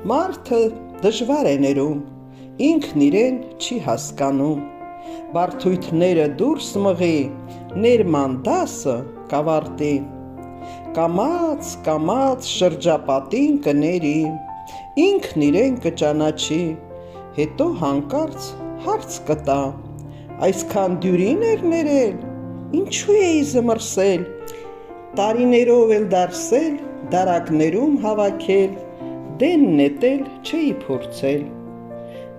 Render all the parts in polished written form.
Մարդը դժվար է ներում, ինքն իրեն չի հասկանում, բարդույթները դուրս մղի, ներման դասը կավարտի, կամաց շրջապատին կների, ինքն իրեն կճանաչի, հետո հանկարծ հարց կտա, այսքան դյուրին էր ներել, ինչու էի զմռսել, տարիներով էլ դարսել, դարակներում հավաքել, դեն նետել չէի փորձել,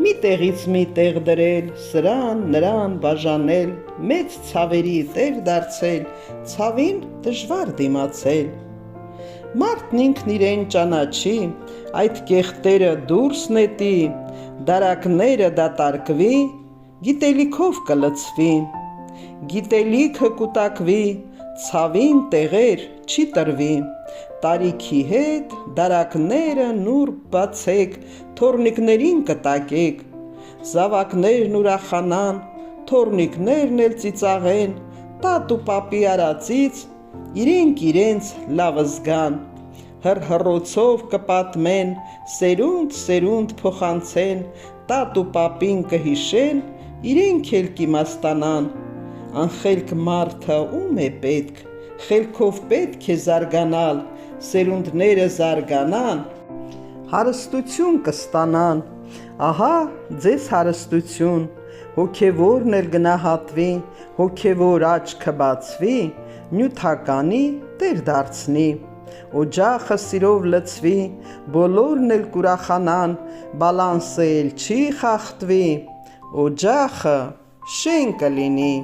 մի տեղից մի տեղ դրել, սրան նրան բաժանել, մեծ ցավերի տեր դարձել, ցավին դժվար դիմացել, մարդն ինքն իրեն ճանաչի, այդ կեղտերը դուրս նետի, դարակները դատարկվի, գիտելիքով կլցվի, գիտելիքը կուտակվի, ցավին տեղեր չի տրվի, տարիքի հետ դարակները նուրբ բացեք, թոռնիկներին կտակեք, զավակներն ուրախանան, թոռնիկներն էլ ծիծաղեն, տատ ու պապի արածից իրենք իրենց լավը զգան, հռհռոցով կպատմեն, սերունդ փոխանցեն, տատ ու պապին կհիշեն, իրենք էլ կիմաստանան, անխելք մարդը ում է պետք, խելքով պետք է զարգանալ, սերունդները զարգանան, հարստություն կստանան, ահա ձեզ հարստություն, հոգևորն էլ գնահատվի, հոգևոր աչքը բացվի, նյութականի տեր դարձնի, օջախը սիրով լցվի, բոլորն էլ կուրախանան, բալանսը էլ չի խախտվի, օջախը շեն կլինի։